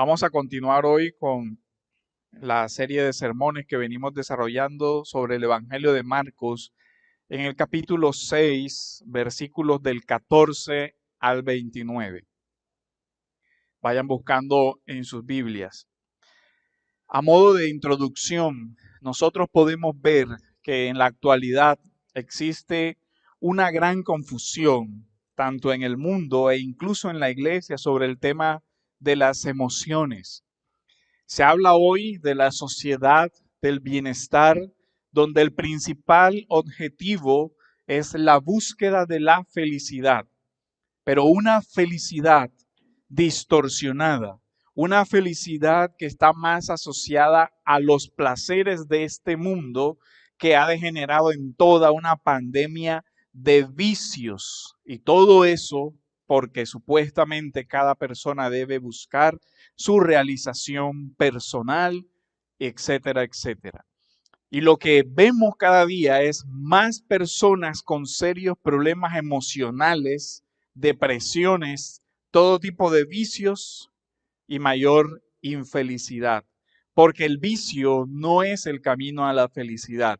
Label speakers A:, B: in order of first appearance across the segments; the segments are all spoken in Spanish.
A: Vamos a continuar hoy con la serie de sermones que venimos desarrollando sobre el Evangelio de Marcos en el capítulo 6, versículos del 14 al 29. Vayan buscando en sus Biblias. A modo de introducción, nosotros podemos ver que en la actualidad existe una gran confusión, tanto en el mundo e incluso en la iglesia, sobre el tema de las emociones. Se habla hoy de la sociedad del bienestar, donde el principal objetivo es la búsqueda de la felicidad, pero una felicidad distorsionada, una felicidad que está más asociada a los placeres de este mundo, que ha degenerado en toda una pandemia de vicios, y todo eso porque supuestamente cada persona debe buscar su realización personal, etcétera, etcétera. Y lo que vemos cada día es más personas con serios problemas emocionales, depresiones, todo tipo de vicios y mayor infelicidad, porque el vicio no es el camino a la felicidad.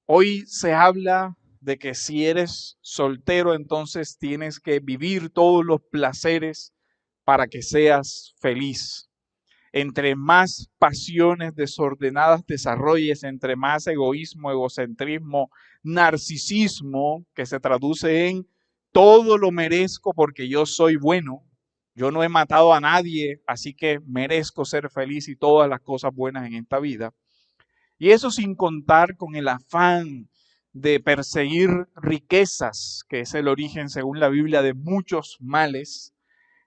A: Hoy se habla de que si eres soltero, entonces tienes que vivir todos los placeres para que seas feliz. Entre más pasiones desordenadas desarrolles, entre más egoísmo, egocentrismo, narcisismo, que se traduce en todo lo merezco porque yo soy bueno, yo no he matado a nadie, así que merezco ser feliz y todas las cosas buenas en esta vida. Y eso sin contar con el afán de perseguir riquezas, que es el origen, según la Biblia, de muchos males.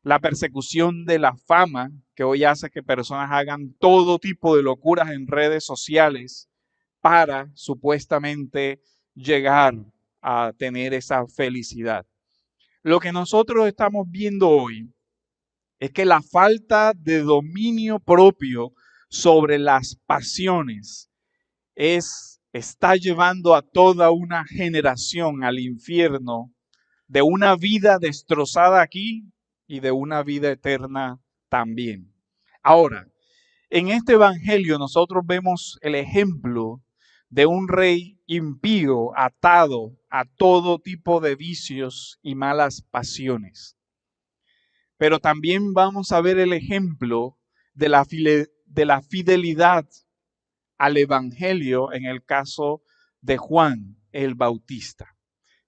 A: La persecución de la fama, que hoy hace que personas hagan todo tipo de locuras en redes sociales para supuestamente llegar a tener esa felicidad. Lo que nosotros estamos viendo hoy es que la falta de dominio propio sobre las pasiones está llevando a toda una generación al infierno, de una vida destrozada aquí y de una vida eterna también. Ahora, en este evangelio nosotros vemos el ejemplo de un rey impío atado a todo tipo de vicios y malas pasiones. Pero también vamos a ver el ejemplo de la fidelidad al evangelio en el caso de Juan el Bautista,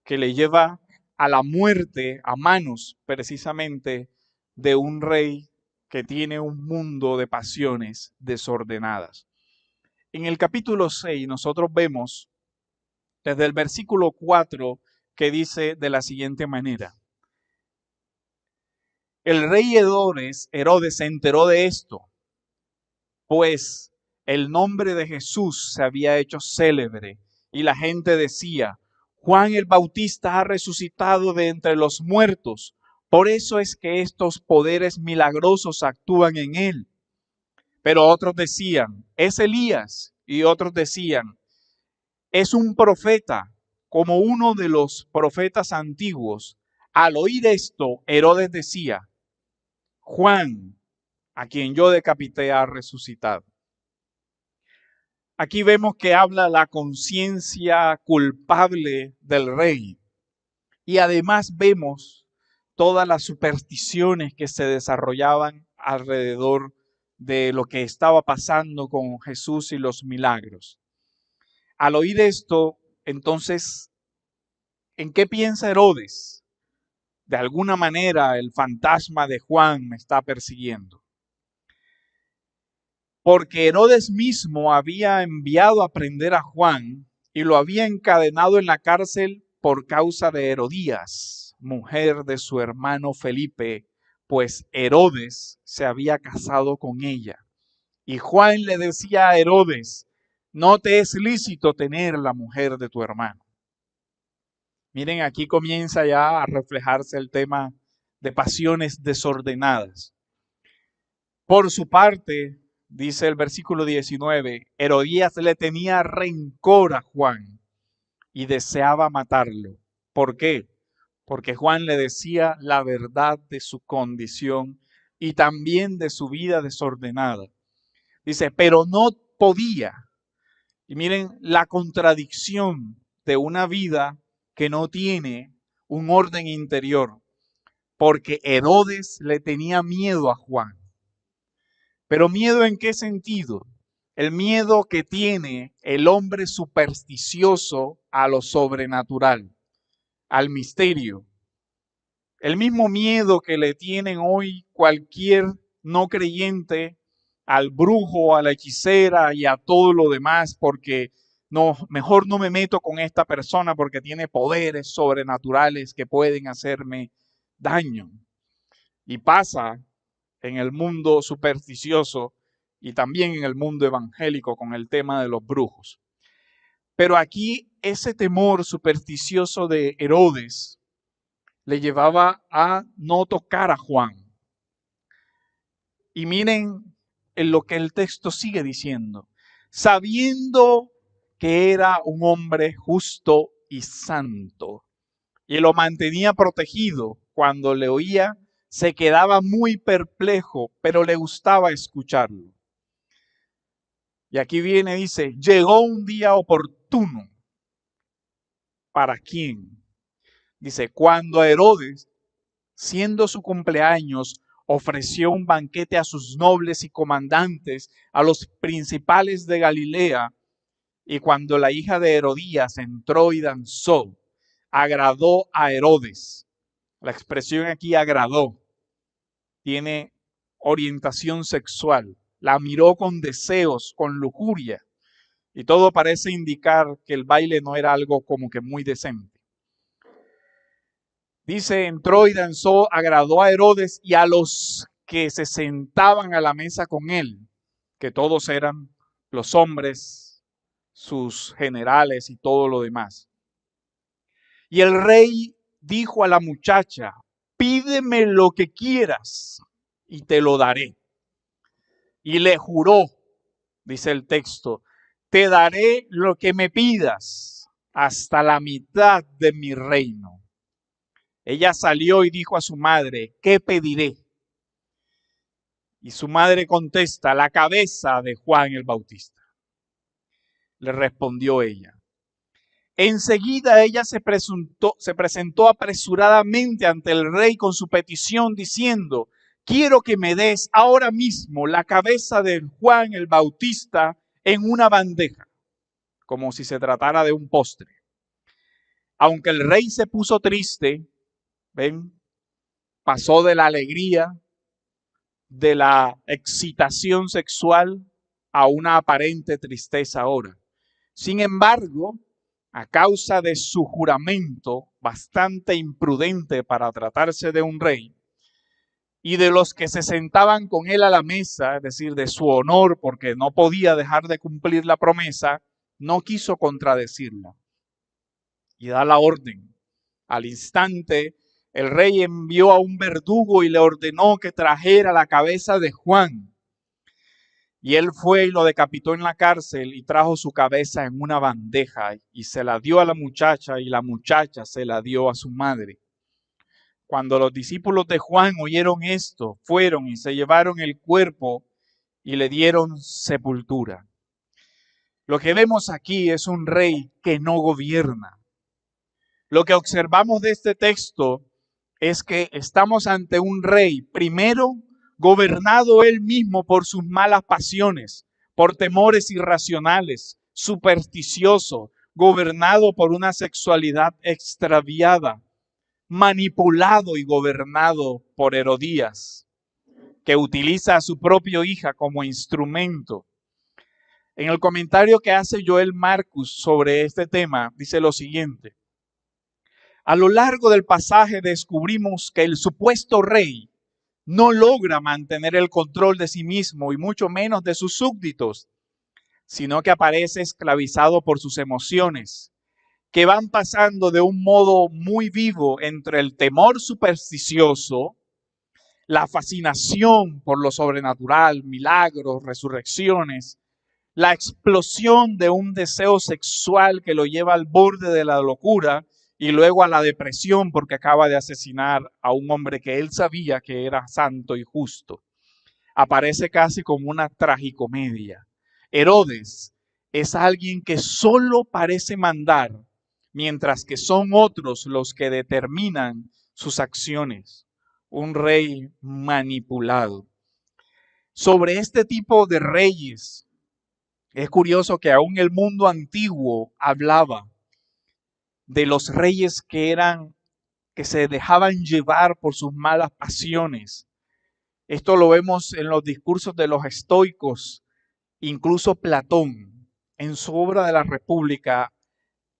A: que le lleva a la muerte a manos precisamente de un rey que tiene un mundo de pasiones desordenadas. En el capítulo 6 nosotros vemos desde el versículo 4 que dice de la siguiente manera: el rey Herodes se enteró de esto, pues el nombre de Jesús se había hecho célebre y la gente decía: Juan el Bautista ha resucitado de entre los muertos, por eso es que estos poderes milagrosos actúan en él. Pero otros decían: es Elías, y otros decían: es un profeta, como uno de los profetas antiguos. Al oír esto, Herodes decía: Juan, a quien yo decapité, ha resucitado. Aquí vemos que habla la conciencia culpable del rey. Y además vemos todas las supersticiones que se desarrollaban alrededor de lo que estaba pasando con Jesús y los milagros. Al oír esto, entonces, ¿en qué piensa Herodes? De alguna manera el fantasma de Juan me está persiguiendo. Porque Herodes mismo había enviado a prender a Juan y lo había encadenado en la cárcel por causa de Herodías, mujer de su hermano Felipe, pues Herodes se había casado con ella. Y Juan le decía a Herodes: no te es lícito tener la mujer de tu hermano. Miren, aquí comienza ya a reflejarse el tema de pasiones desordenadas. Por su parte, dice el versículo 19, Herodías le tenía rencor a Juan y deseaba matarlo. ¿Por qué? Porque Juan le decía la verdad de su condición y también de su vida desordenada. Dice, pero no podía. Y miren la contradicción de una vida que no tiene un orden interior, porque Herodes le tenía miedo a Juan. Pero ¿miedo en qué sentido? El miedo que tiene el hombre supersticioso a lo sobrenatural, al misterio. El mismo miedo que le tienen hoy cualquier no creyente al brujo, a la hechicera y a todo lo demás, porque no, mejor no me meto con esta persona porque tiene poderes sobrenaturales que pueden hacerme daño. Y pasa en el mundo supersticioso y también en el mundo evangélico con el tema de los brujos. Pero aquí ese temor supersticioso de Herodes le llevaba a no tocar a Juan. Y miren en lo que el texto sigue diciendo. Sabiendo que era un hombre justo y santo, y lo mantenía protegido, cuando le oía, se quedaba muy perplejo, pero le gustaba escucharlo. Y aquí viene, dice, llegó un día oportuno. ¿Para quién? Dice, cuando a Herodes, siendo su cumpleaños, ofreció un banquete a sus nobles y comandantes, a los principales de Galilea, y cuando la hija de Herodías entró y danzó, agradó a Herodes. La expresión aquí agradó tiene orientación sexual. La miró con deseos, con lujuria, y todo parece indicar que el baile no era algo como que muy decente. Dice, entró y danzó, agradó a Herodes y a los que se sentaban a la mesa con él, que todos eran los hombres, sus generales y todo lo demás. Y el rey dijo a la muchacha, pídeme lo que quieras y te lo daré. Y le juró, dice el texto, te daré lo que me pidas hasta la mitad de mi reino. Ella salió y dijo a su madre, ¿qué pediré? Y su madre contesta, la cabeza de Juan el Bautista. Le respondió ella. Enseguida ella se presentó apresuradamente ante el rey con su petición diciendo, quiero que me des ahora mismo la cabeza de Juan el Bautista en una bandeja, como si se tratara de un postre. Aunque el rey se puso triste, ven, pasó de la alegría, de la excitación sexual a una aparente tristeza ahora. Sin embargo, a causa de su juramento bastante imprudente para tratarse de un rey, y de los que se sentaban con él a la mesa, es decir, de su honor, porque no podía dejar de cumplir la promesa, no quiso contradecirla. Y da la orden. Al instante, el rey envió a un verdugo y le ordenó que trajera la cabeza de Juan. Y él fue y lo decapitó en la cárcel y trajo su cabeza en una bandeja y se la dio a la muchacha y la muchacha se la dio a su madre. Cuando los discípulos de Juan oyeron esto, fueron y se llevaron el cuerpo y le dieron sepultura. Lo que vemos aquí es un rey que no gobierna. Lo que observamos de este texto es que estamos ante un rey, primero, gobernado él mismo por sus malas pasiones, por temores irracionales, supersticioso, gobernado por una sexualidad extraviada, manipulado y gobernado por Herodías, que utiliza a su propia hija como instrumento. En el comentario que hace Joel Marcus sobre este tema, dice lo siguiente. A lo largo del pasaje descubrimos que el supuesto rey no logra mantener el control de sí mismo y mucho menos de sus súbditos, sino que aparece esclavizado por sus emociones, que van pasando de un modo muy vivo entre el temor supersticioso, la fascinación por lo sobrenatural, milagros, resurrecciones, la explosión de un deseo sexual que lo lleva al borde de la locura y luego a la depresión porque acaba de asesinar a un hombre que él sabía que era santo y justo. Aparece casi como una tragicomedia. Herodes es alguien que solo parece mandar, mientras que son otros los que determinan sus acciones. Un rey manipulado. Sobre este tipo de reyes, es curioso que aún el mundo antiguo hablaba de los reyes que se dejaban llevar por sus malas pasiones. Esto lo vemos en los discursos de los estoicos. Incluso Platón, en su obra de la República,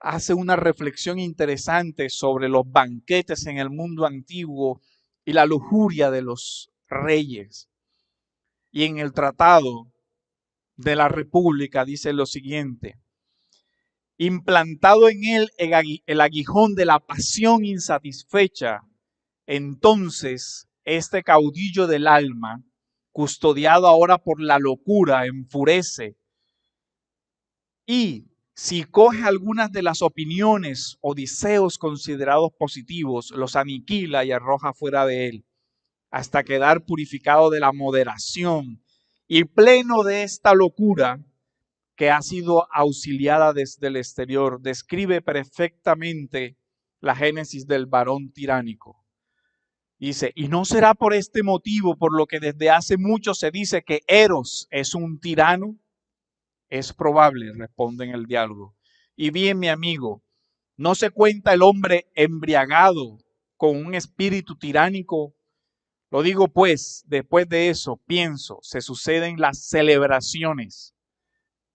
A: hace una reflexión interesante sobre los banquetes en el mundo antiguo y la lujuria de los reyes. Y en el Tratado de la República dice lo siguiente: implantado en él el aguijón de la pasión insatisfecha, entonces este caudillo del alma, custodiado ahora por la locura, enfurece y, si coge algunas de las opiniones o deseos considerados positivos, los aniquila y arroja fuera de él, hasta quedar purificado de la moderación y pleno de esta locura que ha sido auxiliada desde el exterior. Describe perfectamente la génesis del varón tiránico. Dice, y no será por este motivo por lo que desde hace mucho se dice que Eros es un tirano. Es probable, responde en el diálogo. Y bien, mi amigo, ¿no se cuenta el hombre embriagado con un espíritu tiránico? Lo digo pues, después de eso, pienso, se suceden las celebraciones.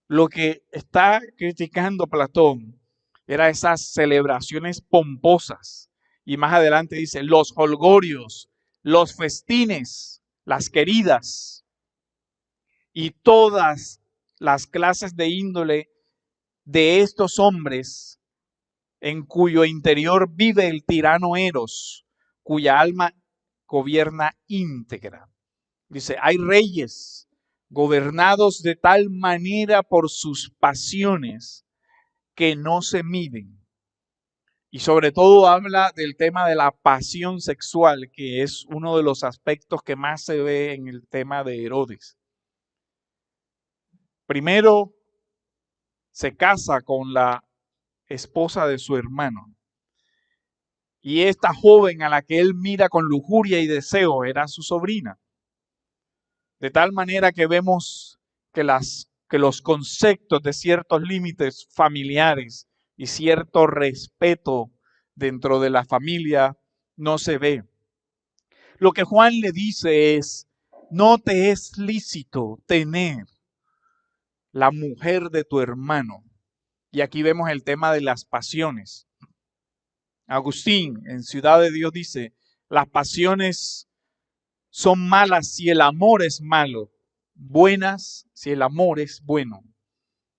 A: Lo que está criticando Platón era esas celebraciones pomposas. Y más adelante dice, los jolgorios, los festines, las queridas y todas las clases de índole de estos hombres en cuyo interior vive el tirano Eros, cuya alma gobierna íntegra. Dice, hay reyes gobernados de tal manera por sus pasiones que no se miden. Y sobre todo habla del tema de la pasión sexual, que es uno de los aspectos que más se ve en el tema de Herodes. Primero, se casa con la esposa de su hermano. Y esta joven a la que él mira con lujuria y deseo era su sobrina. De tal manera que vemos que los conceptos de ciertos límites familiares y cierto respeto dentro de la familia no se ve. Lo que Juan le dice es, no te es lícito tener la mujer de tu hermano. Y aquí vemos el tema de las pasiones. Agustín en Ciudad de Dios dice, las pasiones son malas si el amor es malo, buenas si el amor es bueno.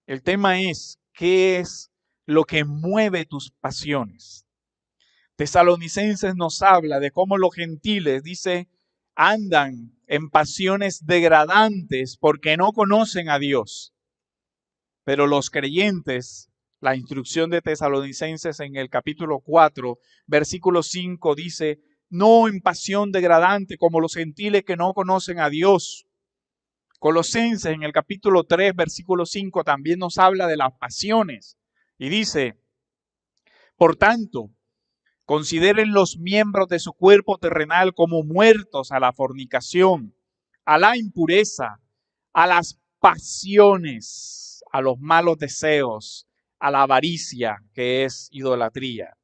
A: El tema es, ¿qué es lo que mueve tus pasiones? Tesalonicenses nos habla de cómo los gentiles, dice, andan en pasiones degradantes porque no conocen a Dios. Pero los creyentes, la instrucción de Tesalonicenses en el capítulo 4, versículo 5 dice, no en pasión degradante como los gentiles que no conocen a Dios. Colosenses en el capítulo 3, versículo 5 también nos habla de las pasiones y dice, por tanto, consideren los miembros de su cuerpo terrenal como muertos a la fornicación, a la impureza, a las pasiones, a los malos deseos, a la avaricia, que es idolatría.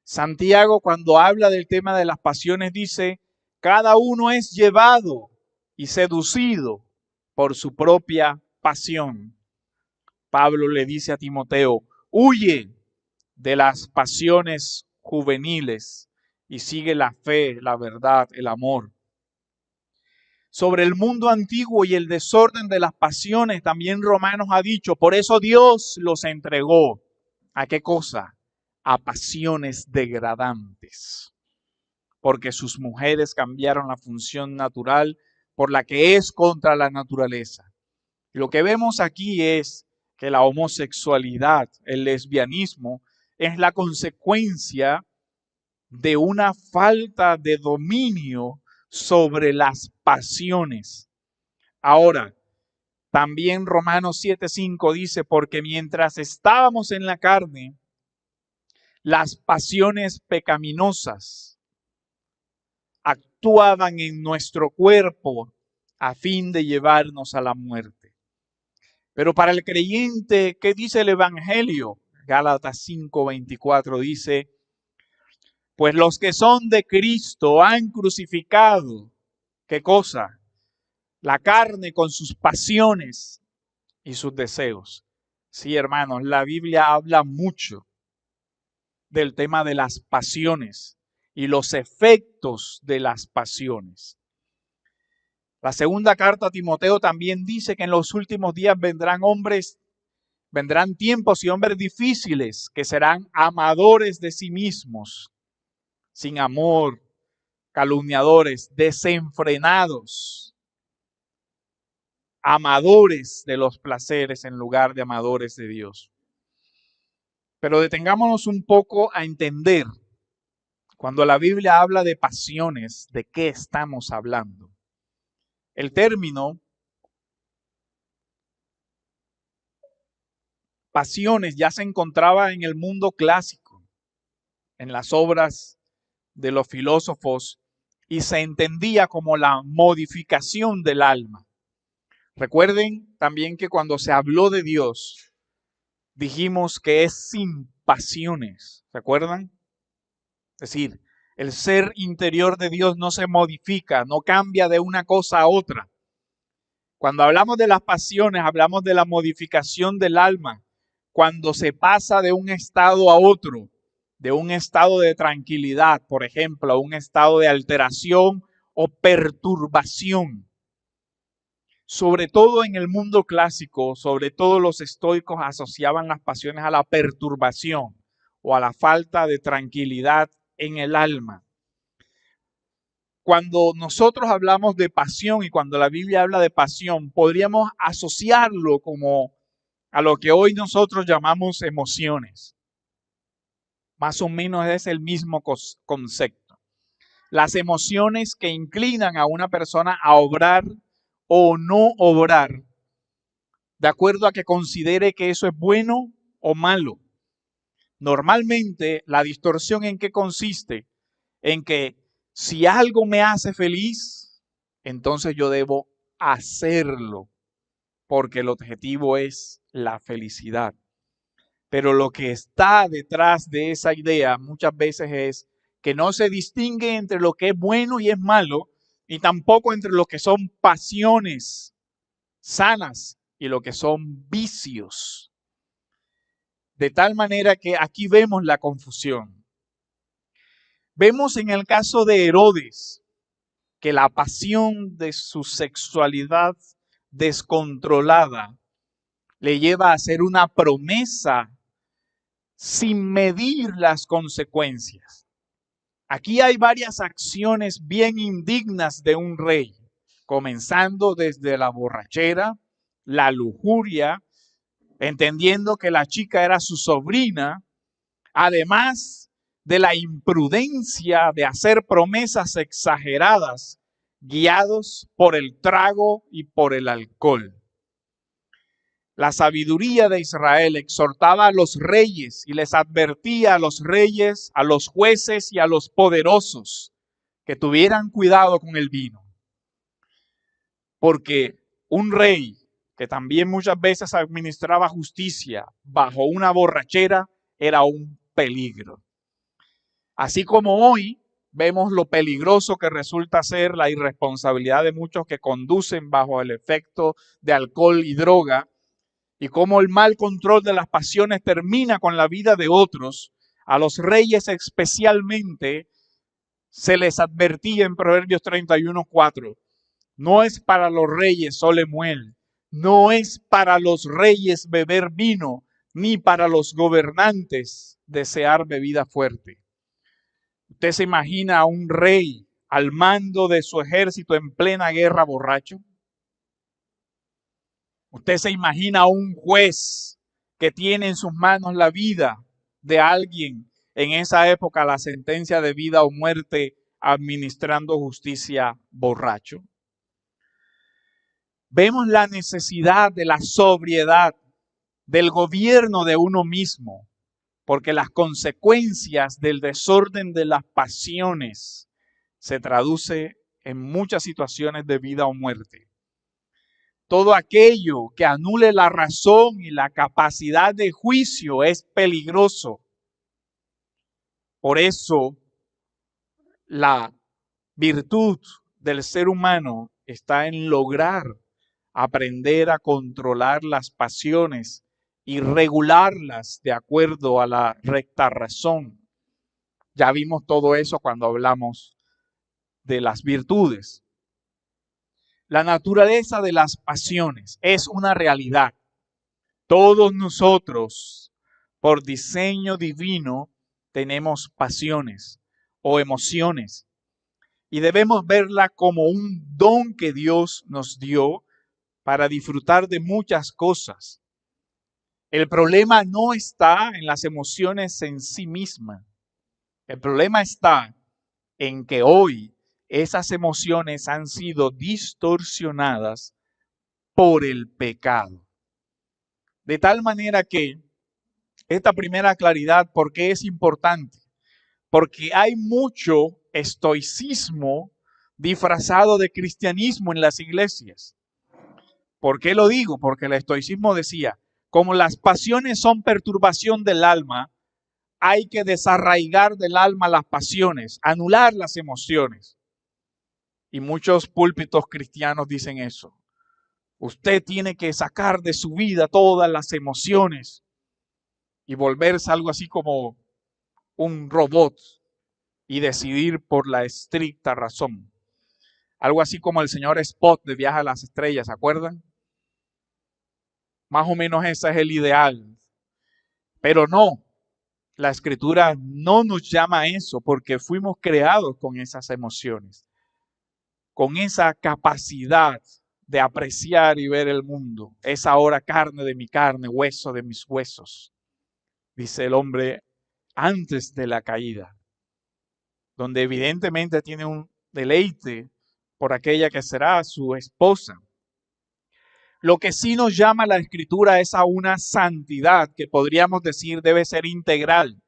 A: Santiago, cuando habla del tema de las pasiones, dice, cada uno es llevado y seducido por su propia pasión. Pablo le dice a Timoteo, huye de las pasiones juveniles y sigue la fe, la verdad, el amor. Sobre el mundo antiguo y el desorden de las pasiones, también Romanos ha dicho, por eso Dios los entregó. ¿A qué cosa? A pasiones degradantes. Porque sus mujeres cambiaron la función natural por la que es contra la naturaleza. Lo que vemos aquí es que la homosexualidad, el lesbianismo, es la consecuencia de una falta de dominio sobre las pasiones. Ahora, también Romanos 7:5 dice, porque mientras estábamos en la carne, las pasiones pecaminosas actuaban en nuestro cuerpo a fin de llevarnos a la muerte. Pero para el creyente, ¿qué dice el Evangelio? Gálatas 5:24 dice, pues los que son de Cristo han crucificado, ¿qué cosa? La carne con sus pasiones y sus deseos. Sí, hermanos, la Biblia habla mucho del tema de las pasiones y los efectos de las pasiones. La segunda carta a Timoteo también dice que en los últimos días vendrán tiempos y hombres difíciles que serán amadores de sí mismos, sin amor, calumniadores, desenfrenados, amadores de los placeres en lugar de amadores de Dios. Pero detengámonos un poco a entender, cuando la Biblia habla de pasiones, ¿de qué estamos hablando? El término pasiones ya se encontraba en el mundo clásico, en las obras de los filósofos, y se entendía como la modificación del alma. Recuerden también que cuando se habló de Dios, dijimos que es sin pasiones, ¿se acuerdan? Es decir, el ser interior de Dios no se modifica, no cambia de una cosa a otra. Cuando hablamos de las pasiones, hablamos de la modificación del alma, cuando se pasa de un estado a otro, de un estado de tranquilidad, por ejemplo, a un estado de alteración o perturbación. Sobre todo en el mundo clásico, sobre todo los estoicos asociaban las pasiones a la perturbación o a la falta de tranquilidad en el alma. Cuando nosotros hablamos de pasión y cuando la Biblia habla de pasión, podríamos asociarlo como a lo que hoy nosotros llamamos emociones. Más o menos es el mismo concepto. Las emociones que inclinan a una persona a obrar o no obrar, de acuerdo a que considere que eso es bueno o malo. Normalmente, la distorsión ¿en qué consiste? En que si algo me hace feliz, entonces yo debo hacerlo, porque el objetivo es la felicidad. Pero lo que está detrás de esa idea muchas veces es que no se distingue entre lo que es bueno y es malo, y tampoco entre lo que son pasiones sanas y lo que son vicios. De tal manera que aquí vemos la confusión. Vemos en el caso de Herodes que la pasión de su sexualidad descontrolada le lleva a hacer una promesa sin medir las consecuencias. Aquí hay varias acciones bien indignas de un rey, comenzando desde la borrachera, la lujuria, entendiendo que la chica era su sobrina, además de la imprudencia de hacer promesas exageradas, guiados por el trago y por el alcohol. La sabiduría de Israel exhortaba a los reyes y les advertía a los reyes, a los jueces y a los poderosos que tuvieran cuidado con el vino. Porque un rey que también muchas veces administraba justicia bajo una borrachera era un peligro. Así como hoy vemos lo peligroso que resulta ser la irresponsabilidad de muchos que conducen bajo el efecto de alcohol y droga, y cómo el mal control de las pasiones termina con la vida de otros, a los reyes especialmente se les advertía en Proverbios 31:4. No es para los reyes Solemuel, no es para los reyes beber vino, ni para los gobernantes desear bebida fuerte. ¿Usted se imagina a un rey al mando de su ejército en plena guerra borracho? ¿Usted se imagina a un juez que tiene en sus manos la vida de alguien en esa época la sentencia de vida o muerte administrando justicia borracho. Vemos la necesidad de la sobriedad, del gobierno de uno mismo, porque las consecuencias del desorden de las pasiones se traduce en muchas situaciones de vida o muerte. Todo aquello que anule la razón y la capacidad de juicio es peligroso. Por eso, la virtud del ser humano está en lograr aprender a controlar las pasiones y regularlas de acuerdo a la recta razón. Ya vimos todo eso cuando hablamos de las virtudes. La naturaleza de las pasiones es una realidad. Todos nosotros, por diseño divino, tenemos pasiones o emociones y debemos verla como un don que Dios nos dio para disfrutar de muchas cosas. El problema no está en las emociones en sí mismas. El problema está en que hoy esas emociones han sido distorsionadas por el pecado. De tal manera que esta primera claridad, ¿por qué es importante? Porque hay mucho estoicismo disfrazado de cristianismo en las iglesias. ¿Por qué lo digo? Porque el estoicismo decía, como las pasiones son perturbación del alma, hay que desarraigar del alma las pasiones, anular las emociones. Y muchos púlpitos cristianos dicen eso. Usted tiene que sacar de su vida todas las emociones y volverse algo así como un robot y decidir por la estricta razón. Algo así como el señor Spot de Viaje a las Estrellas, ¿se acuerdan? Más o menos ese es el ideal. Pero no, la Escritura no nos llama a eso porque fuimos creados con esas emociones, con esa capacidad de apreciar y ver el mundo. Es ahora carne de mi carne, hueso de mis huesos, dice el hombre antes de la caída, donde evidentemente tiene un deleite por aquella que será su esposa. Lo que sí nos llama la Escritura es a una santidad que podríamos decir debe ser integral.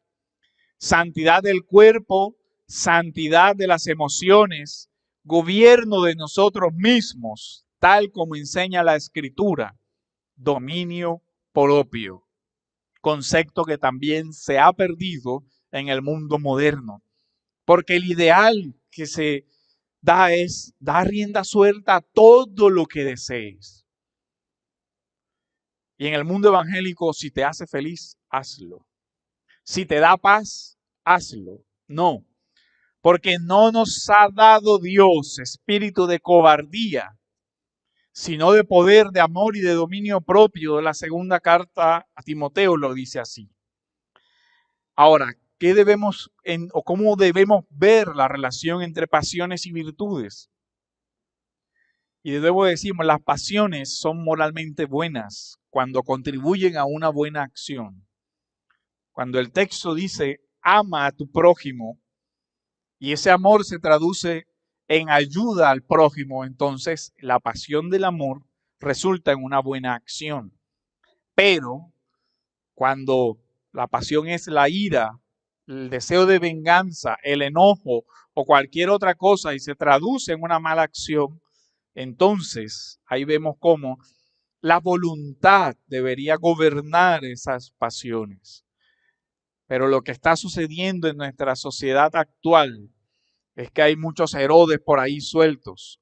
A: Santidad del cuerpo, santidad de las emociones, gobierno de nosotros mismos, tal como enseña la Escritura, dominio propio, concepto que también se ha perdido en el mundo moderno, porque el ideal que se da es dar rienda suelta a todo lo que desees. Y en el mundo evangélico, si te hace feliz, hazlo. Si te da paz, hazlo. No, porque no nos ha dado Dios espíritu de cobardía, sino de poder, de amor y de dominio propio. La segunda carta a Timoteo lo dice así. Ahora, ¿qué debemos o cómo debemos ver la relación entre pasiones y virtudes? Y debo decir, las pasiones son moralmente buenas cuando contribuyen a una buena acción. Cuando el texto dice, ama a tu prójimo, y ese amor se traduce en ayuda al prójimo, entonces la pasión del amor resulta en una buena acción. Pero cuando la pasión es la ira, el deseo de venganza, el enojo o cualquier otra cosa y se traduce en una mala acción, entonces ahí vemos cómo la voluntad debería gobernar esas pasiones. Pero lo que está sucediendo en nuestra sociedad actual es que hay muchos Herodes por ahí sueltos,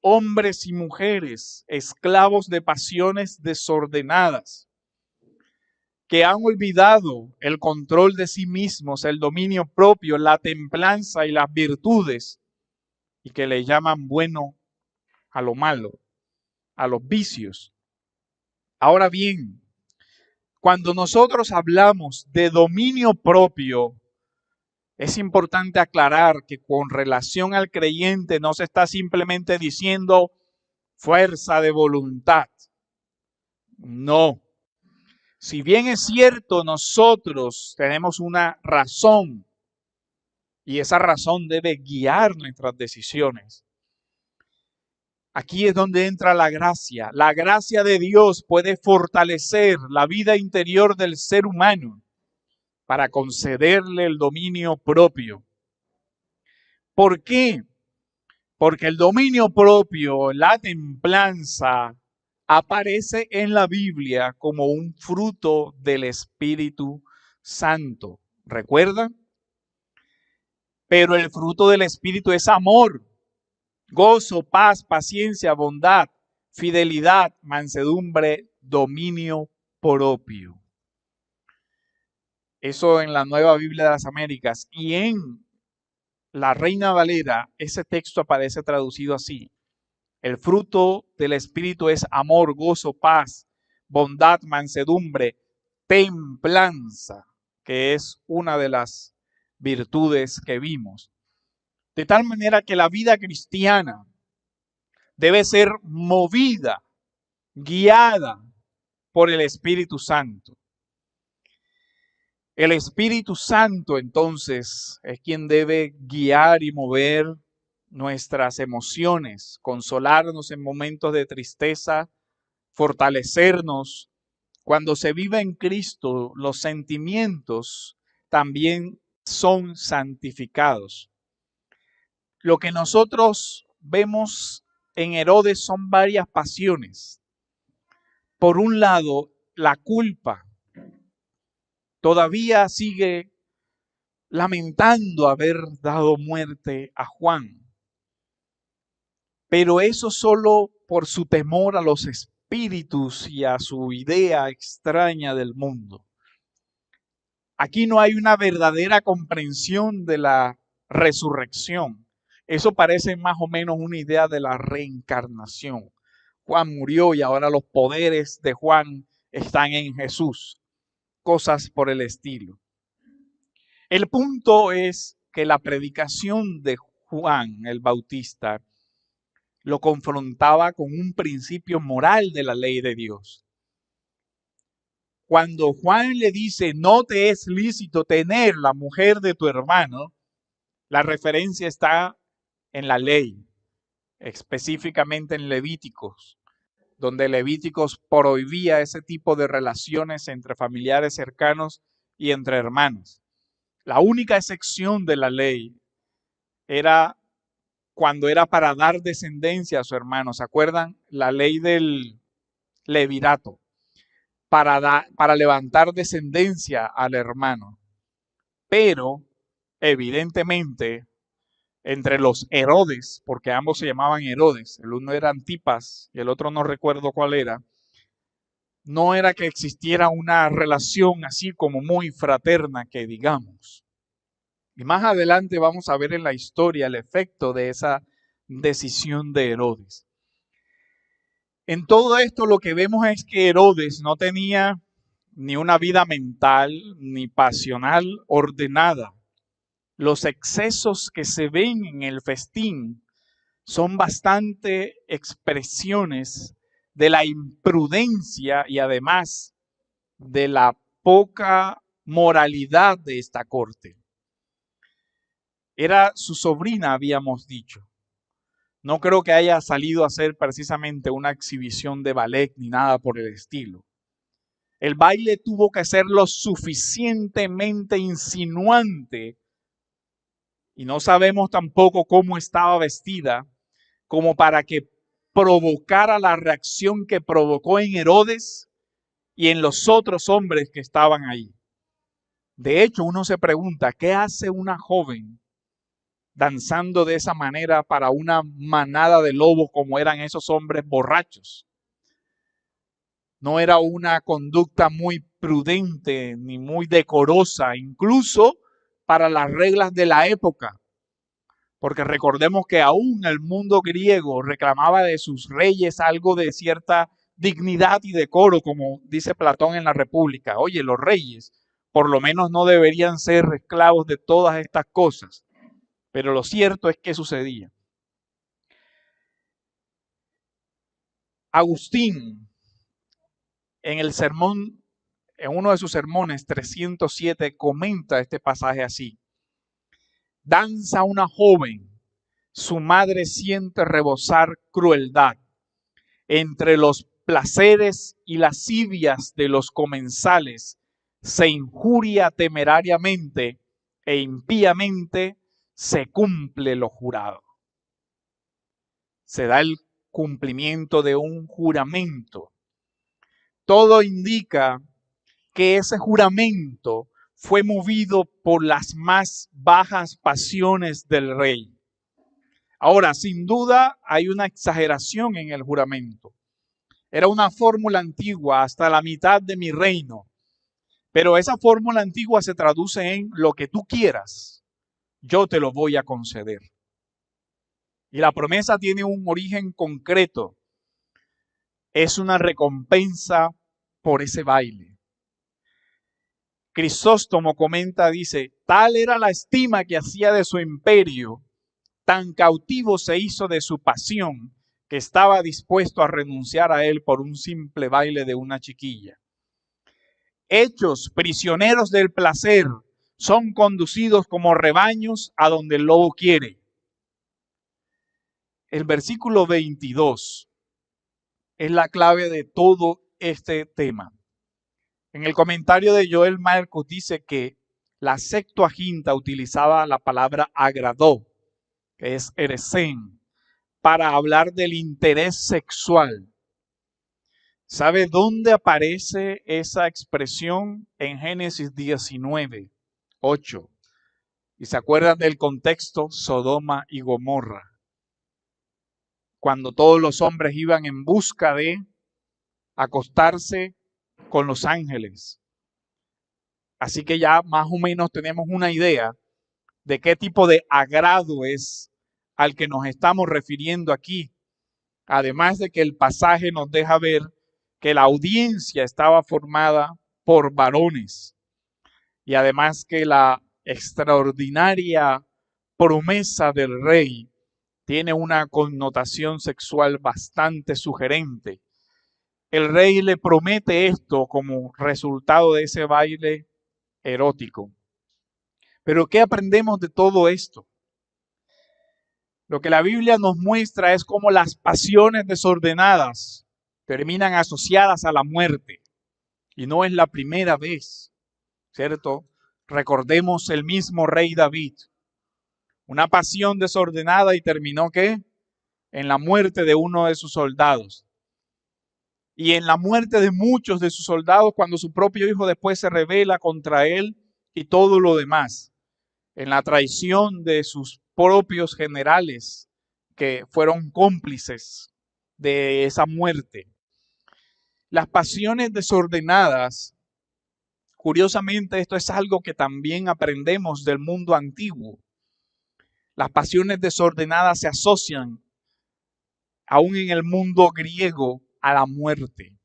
A: hombres y mujeres esclavos de pasiones desordenadas, que han olvidado el control de sí mismos, el dominio propio, la templanza y las virtudes, y que le llaman bueno a lo malo, a los vicios. Ahora bien, cuando nosotros hablamos de dominio propio, es importante aclarar que con relación al creyente no se está simplemente diciendo fuerza de voluntad. No. Si bien es cierto, nosotros tenemos una razón y esa razón debe guiar nuestras decisiones. Aquí es donde entra la gracia. La gracia de Dios puede fortalecer la vida interior del ser humano para concederle el dominio propio. ¿Por qué? Porque el dominio propio, la templanza, aparece en la Biblia como un fruto del Espíritu Santo. ¿Recuerdan? Pero el fruto del Espíritu es amor, gozo, paz, paciencia, bondad, fidelidad, mansedumbre, dominio propio. Eso en la Nueva Biblia de las Américas. Y en la Reina Valera, ese texto aparece traducido así. El fruto del Espíritu es amor, gozo, paz, bondad, mansedumbre, templanza, que es una de las virtudes que vimos. De tal manera que la vida cristiana debe ser movida, guiada por el Espíritu Santo. El Espíritu Santo entonces es quien debe guiar y mover nuestras emociones, consolarnos en momentos de tristeza, fortalecernos. Cuando se vive en Cristo, los sentimientos también son santificados. Lo que nosotros vemos en Herodes son varias pasiones. Por un lado, la culpa. Todavía sigue lamentando haber dado muerte a Juan. Pero eso solo por su temor a los espíritus y a su idea extraña del mundo. Aquí no hay una verdadera comprensión de la resurrección. Eso parece más o menos una idea de la reencarnación. Juan murió y ahora los poderes de Juan están en Jesús. Cosas por el estilo. El punto es que la predicación de Juan el Bautista lo confrontaba con un principio moral de la ley de Dios. Cuando Juan le dice, no te es lícito tener la mujer de tu hermano, la referencia está en la ley, específicamente en Levíticos, donde Levíticos prohibía ese tipo de relaciones entre familiares cercanos y entre hermanos. La única excepción de la ley era cuando era para dar descendencia a su hermano. ¿Se acuerdan? La ley del levirato. Para levantar descendencia al hermano. Pero, evidentemente, entre los Herodes, porque ambos se llamaban Herodes, el uno era Antipas y el otro no recuerdo cuál era, no era que existiera una relación así como muy fraterna que digamos. Y más adelante vamos a ver en la historia el efecto de esa decisión de Herodes. En todo esto lo que vemos es que Herodes no tenía ni una vida mental ni pasional ordenada. Los excesos que se ven en el festín son bastante expresiones de la imprudencia y además de la poca moralidad de esta corte. Era su sobrina, habíamos dicho. No creo que haya salido a hacer precisamente una exhibición de ballet ni nada por el estilo. El baile tuvo que ser lo suficientemente insinuante y no sabemos tampoco cómo estaba vestida como para que provocara la reacción que provocó en Herodes y en los otros hombres que estaban ahí. De hecho, uno se pregunta, ¿qué hace una joven danzando de esa manera para una manada de lobos como eran esos hombres borrachos? No era una conducta muy prudente ni muy decorosa, incluso para las reglas de la época. Porque recordemos que aún el mundo griego reclamaba de sus reyes algo de cierta dignidad y decoro, como dice Platón en la República. Oye, los reyes por lo menos no deberían ser esclavos de todas estas cosas. Pero lo cierto es que sucedía. Agustín, en el sermón en uno de sus sermones 307 comenta este pasaje así: danza una joven, su madre siente rebosar crueldad. Entre los placeres y lascivias de los comensales se injuria temerariamente e impíamente se cumple lo jurado. Se da el cumplimiento de un juramento. Todo indica que ese juramento fue movido por las más bajas pasiones del rey. Ahora, sin duda, hay una exageración en el juramento. Era una fórmula antigua: hasta la mitad de mi reino. Pero esa fórmula antigua se traduce en: lo que tú quieras, yo te lo voy a conceder. Y la promesa tiene un origen concreto. Es una recompensa por ese baile. Crisóstomo comenta, dice: tal era la estima que hacía de su imperio, tan cautivo se hizo de su pasión, que estaba dispuesto a renunciar a él por un simple baile de una chiquilla. Hechos prisioneros del placer, son conducidos como rebaños a donde el lobo quiere. El versículo 22 es la clave de todo este tema. En el comentario de Joel Marcos dice que la Septuaginta utilizaba la palabra agradó, que es eresén, para hablar del interés sexual. ¿Sabe dónde aparece esa expresión? En Génesis 19, 8. ¿Y se acuerdan del contexto? Sodoma y Gomorra. Cuando todos los hombres iban en busca de acostarse con los ángeles. Así que ya más o menos tenemos una idea de qué tipo de agrado es al que nos estamos refiriendo aquí. Además de que el pasaje nos deja ver que la audiencia estaba formada por varones. Y además que la extraordinaria promesa del rey tiene una connotación sexual bastante sugerente. El rey le promete esto como resultado de ese baile erótico. Pero ¿qué aprendemos de todo esto? Lo que la Biblia nos muestra es cómo las pasiones desordenadas terminan asociadas a la muerte. Y no es la primera vez, ¿cierto? Recordemos el mismo rey David. Una pasión desordenada y terminó ¿qué? En la muerte de uno de sus soldados. Y en la muerte de muchos de sus soldados cuando su propio hijo después se rebela contra él y todo lo demás. En la traición de sus propios generales que fueron cómplices de esa muerte. Las pasiones desordenadas, curiosamente esto es algo que también aprendemos del mundo antiguo. Las pasiones desordenadas se asocian, aún en el mundo griego, a la muerte.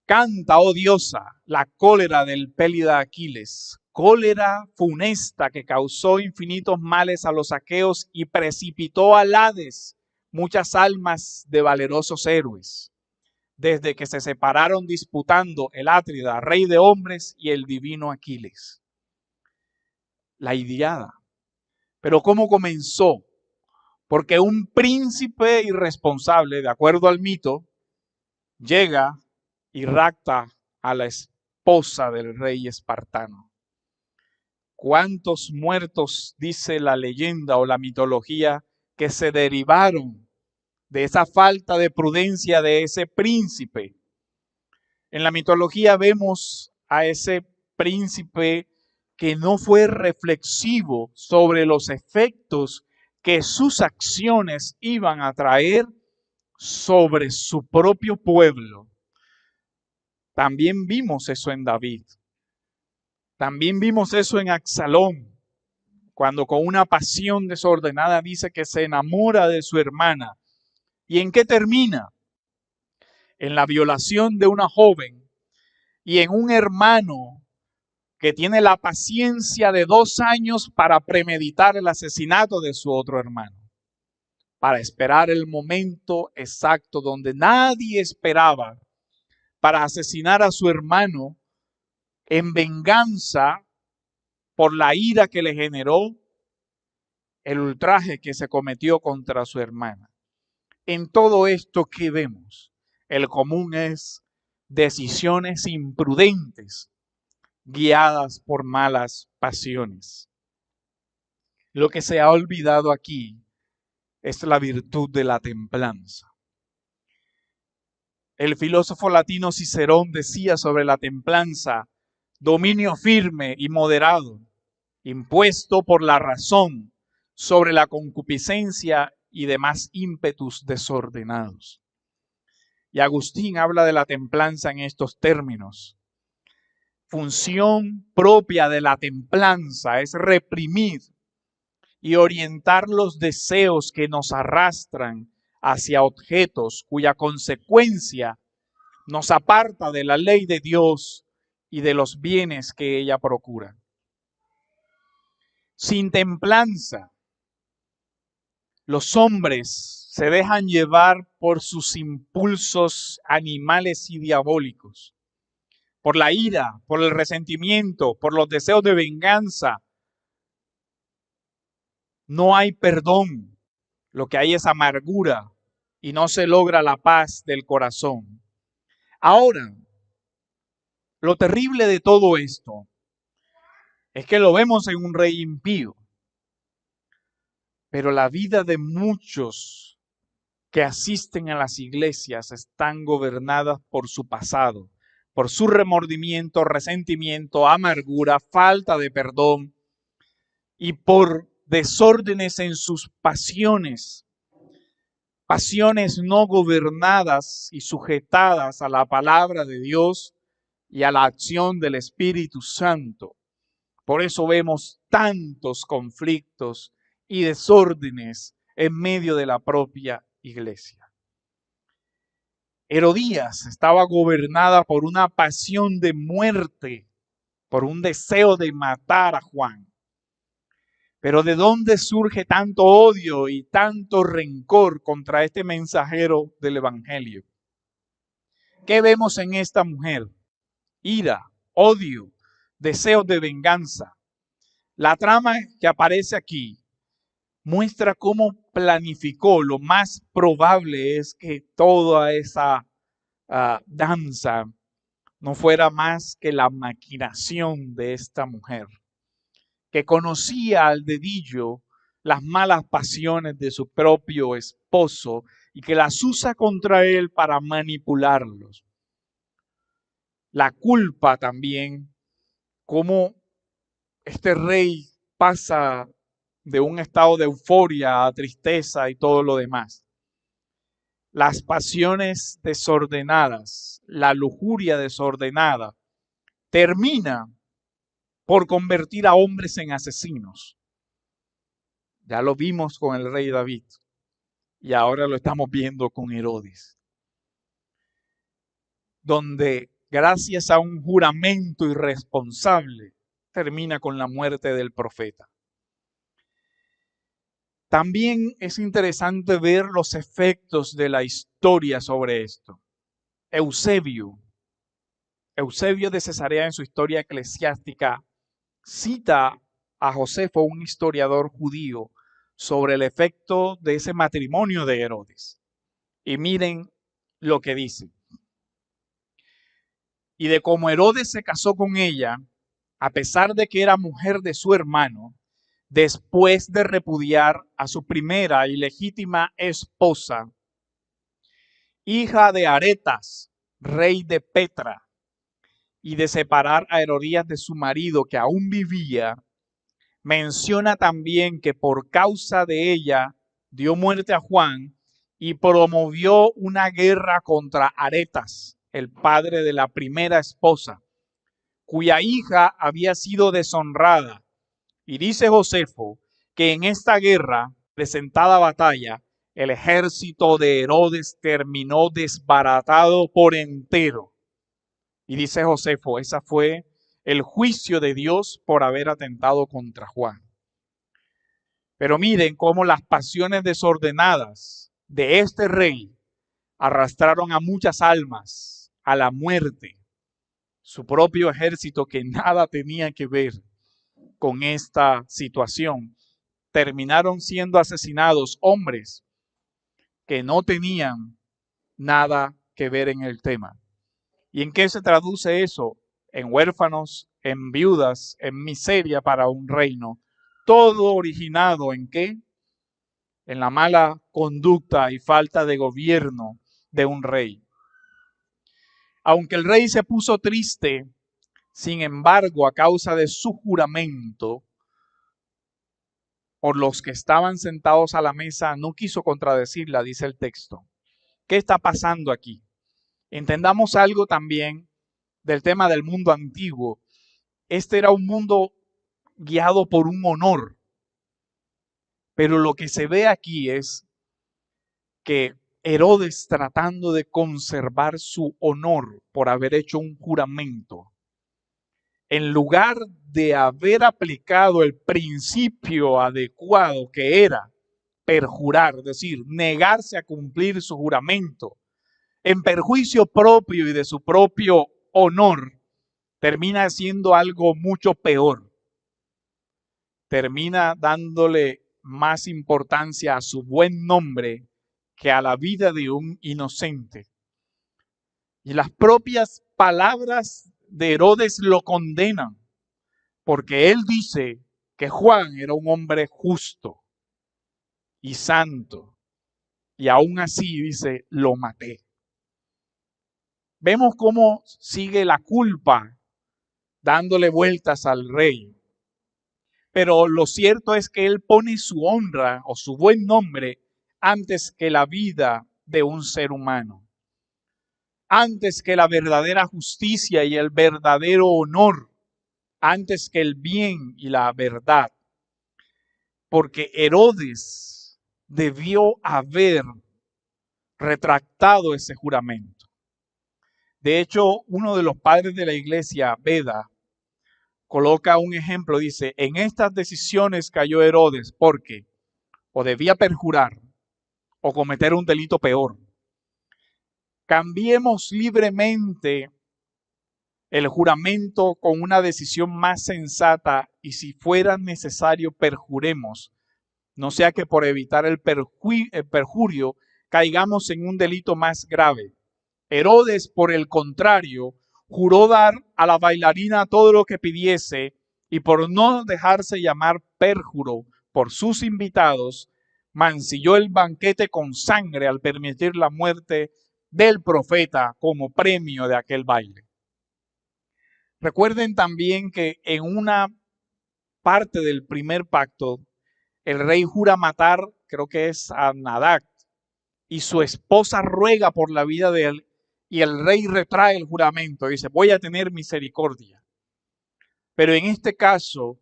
A: Canta, oh diosa, la cólera del pélida Aquiles, cólera funesta que causó infinitos males a los aqueos y precipitó al Hades muchas almas de valerosos héroes, desde que se separaron disputando el Átrida, rey de hombres, y el divino Aquiles. La Ilíada. Pero ¿cómo comenzó? Porque un príncipe irresponsable, de acuerdo al mito, llega y rapta a la esposa del rey espartano. ¿Cuántos muertos, dice la leyenda o la mitología, que se derivaron de esa falta de prudencia de ese príncipe? En la mitología vemos a ese príncipe que no fue reflexivo sobre los efectos que sus acciones iban a traer sobre su propio pueblo. También vimos eso en David. También vimos eso en Absalón, cuando con una pasión desordenada dice que se enamora de su hermana. ¿Y en qué termina? En la violación de una joven y en un hermano que tiene la paciencia de 2 años para premeditar el asesinato de su otro hermano, para esperar el momento exacto donde nadie esperaba para asesinar a su hermano en venganza por la ira que le generó el ultraje que se cometió contra su hermana. En todo esto, ¿qué vemos? El común es decisiones imprudentes, guiadas por malas pasiones. Lo que se ha olvidado aquí es la virtud de la templanza. El filósofo latino Cicerón decía sobre la templanza: dominio firme y moderado, impuesto por la razón sobre la concupiscencia y demás ímpetus desordenados. Y Agustín habla de la templanza en estos términos. Función propia de la templanza es reprimir y orientar los deseos que nos arrastran hacia objetos cuya consecuencia nos aparta de la ley de Dios y de los bienes que ella procura. Sin templanza, los hombres se dejan llevar por sus impulsos animales y diabólicos, por la ira, por el resentimiento, por los deseos de venganza. No hay perdón, lo que hay es amargura y no se logra la paz del corazón. Ahora, lo terrible de todo esto es que lo vemos en un rey impío, pero la vida de muchos que asisten a las iglesias están gobernadas por su pasado, por su remordimiento, resentimiento, amargura, falta de perdón y por desórdenes en sus pasiones, pasiones no gobernadas y sujetadas a la palabra de Dios y a la acción del Espíritu Santo. Por eso vemos tantos conflictos y desórdenes en medio de la propia iglesia. Herodías estaba gobernada por una pasión de muerte, por un deseo de matar a Juan. Pero ¿de dónde surge tanto odio y tanto rencor contra este mensajero del Evangelio? ¿Qué vemos en esta mujer? Ira, odio, deseos de venganza. La trama que aparece aquí muestra cómo planificó. Lo más probable es que toda esa danza no fuera más que la maquinación de esta mujer, que conocía al dedillo las malas pasiones de su propio esposo y que las usa contra él para manipularlos. La culpa también, cómo este rey pasa de un estado de euforia a tristeza y todo lo demás. Las pasiones desordenadas, la lujuria desordenada, termina por convertir a hombres en asesinos. Ya lo vimos con el rey David y ahora lo estamos viendo con Herodes, donde gracias a un juramento irresponsable termina con la muerte del profeta. También es interesante ver los efectos de la historia sobre esto. Eusebio de Cesarea, en su historia eclesiástica, cita a Josefo, un historiador judío, sobre el efecto de ese matrimonio de Herodes. Y miren lo que dice. Y de cómo Herodes se casó con ella, a pesar de que era mujer de su hermano, después de repudiar a su primera y legítima esposa, hija de Aretas, rey de Petra, y de separar a Herodías de su marido que aún vivía, menciona también que por causa de ella dio muerte a Juan y promovió una guerra contra Aretas, el padre de la primera esposa, cuya hija había sido deshonrada. Y dice Josefo que en esta guerra, presentada batalla, el ejército de Herodes terminó desbaratado por entero. Y dice Josefo, esa fue el juicio de Dios por haber atentado contra Juan. Pero miren cómo las pasiones desordenadas de este rey arrastraron a muchas almas a la muerte. Su propio ejército, que nada tenía que ver con esta situación, terminaron siendo asesinados hombres que no tenían nada que ver en el tema. ¿Y en qué se traduce eso? En huérfanos, en viudas, en miseria para un reino. Todo originado ¿en qué? En la mala conducta y falta de gobierno de un rey. Aunque el rey se puso triste, sin embargo, a causa de su juramento, por los que estaban sentados a la mesa, no quiso contradecirla, dice el texto. ¿Qué está pasando aquí? Entendamos algo también del tema del mundo antiguo. Este era un mundo guiado por un honor. Pero lo que se ve aquí es que Herodes, tratando de conservar su honor por haber hecho un juramento, en lugar de haber aplicado el principio adecuado que era perjurar, es decir, negarse a cumplir su juramento, en perjuicio propio y de su propio honor, termina haciendo algo mucho peor. Termina dándole más importancia a su buen nombre que a la vida de un inocente. Y las propias palabras de Herodes lo condenan, porque él dice que Juan era un hombre justo y santo, y aún así dice, lo maté. Vemos cómo sigue la culpa dándole vueltas al rey. Pero lo cierto es que él pone su honra o su buen nombre antes que la vida de un ser humano, antes que la verdadera justicia y el verdadero honor, antes que el bien y la verdad. Porque Herodes debió haber retractado ese juramento. De hecho, uno de los padres de la iglesia, Beda, coloca un ejemplo, dice, en estas decisiones cayó Herodes porque o debía perjurar o cometer un delito peor. Cambiemos libremente el juramento con una decisión más sensata y si fuera necesario perjuremos, no sea que por evitar el perjurio caigamos en un delito más grave. Herodes, por el contrario, juró dar a la bailarina todo lo que pidiese y por no dejarse llamar perjuro por sus invitados, mancilló el banquete con sangre al permitir la muerte del profeta como premio de aquel baile. Recuerden también que en una parte del primer pacto, el rey jura matar, creo que es a Nadac, y su esposa ruega por la vida de él, y el rey retrae el juramento, dice, voy a tener misericordia. Pero en este caso,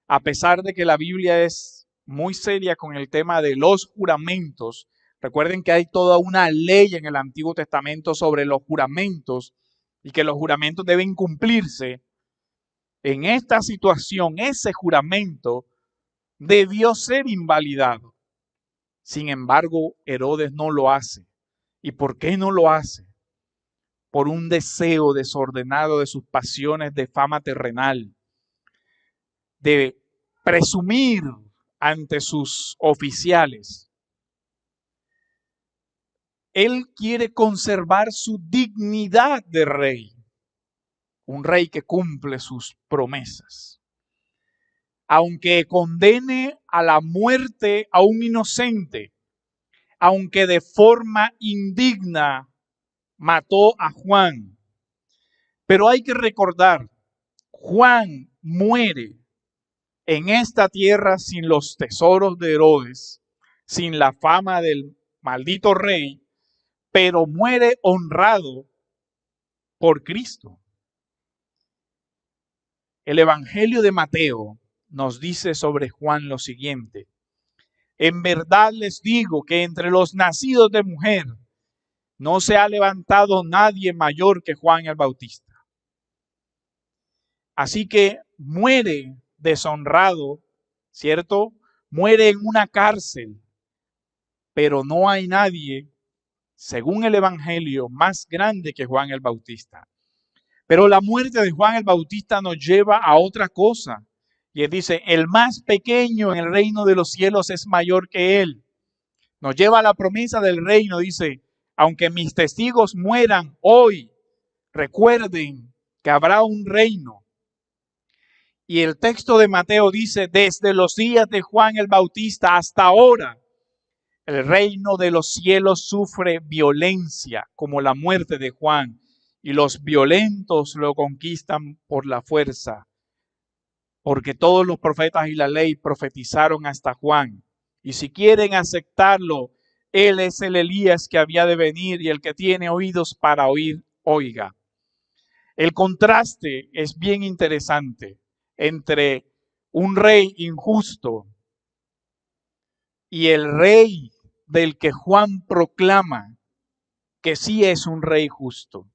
A: a pesar de que la Biblia es muy seria con el tema de los juramentos, recuerden que hay toda una ley en el Antiguo Testamento sobre los juramentos y que los juramentos deben cumplirse. En esta situación, ese juramento debió ser invalidado. Sin embargo, Herodes no lo hace. ¿Y por qué no lo hace? Por un deseo desordenado de sus pasiones de fama terrenal, de presumir ante sus oficiales. Él quiere conservar su dignidad de rey, un rey que cumple sus promesas. Aunque condene a la muerte a un inocente, aunque de forma indigna mató a Juan. Pero hay que recordar, Juan muere en esta tierra sin los tesoros de Herodes, sin la fama del maldito rey, pero muere honrado por Cristo. El Evangelio de Mateo nos dice sobre Juan lo siguiente: en verdad les digo que entre los nacidos de mujer no se ha levantado nadie mayor que Juan el Bautista. Así que muere deshonrado, ¿cierto? Muere en una cárcel, pero no hay nadie según el Evangelio, más grande que Juan el Bautista. Pero la muerte de Juan el Bautista nos lleva a otra cosa. Y él dice, el más pequeño en el reino de los cielos es mayor que él. Nos lleva a la promesa del reino, dice, aunque mis testigos mueran hoy, recuerden que habrá un reino. Y el texto de Mateo dice, desde los días de Juan el Bautista hasta ahora, el reino de los cielos sufre violencia, como la muerte de Juan, y los violentos lo conquistan por la fuerza, porque todos los profetas y la ley profetizaron hasta Juan. Y si quieren aceptarlo, él es el Elías que había de venir, y el que tiene oídos para oír, oiga. El contraste es bien interesante entre un rey injusto y el rey del que Juan proclama que sí es un rey justo.